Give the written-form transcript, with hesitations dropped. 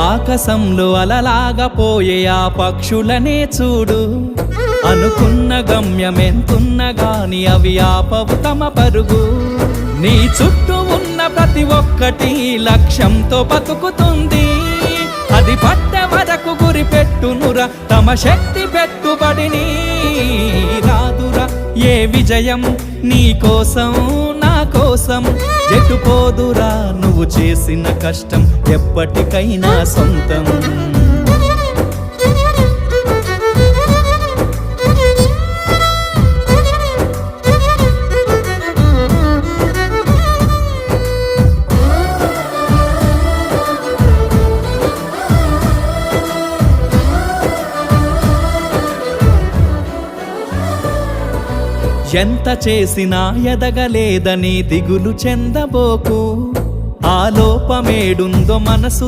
ఆకాశంలో అలలాగా పోయే ఆ పక్షులనే చూడు, అనుకున్న గమ్యమెంతున్న గాని అవి ఆపవు తమ పరుగు. నీ చుట్టూ ఉన్న ప్రతి ఒక్కటి లక్ష్యంతో బతుకుతుంది, అది పట్టే వరకు గురి పెట్టునురా తమ శక్తి పెట్టుబడిని. రాదురా ఏ విజయం నీ కోసం నా కోసం, ఎటుపోదురా నువ్వు చేసిన కష్టం ఎప్పటికైనా సొంతం. ఎంత చేసినా ఎదగలేదని దిగులు చెందబోకు, ఆ లోపమేడుందో మనసు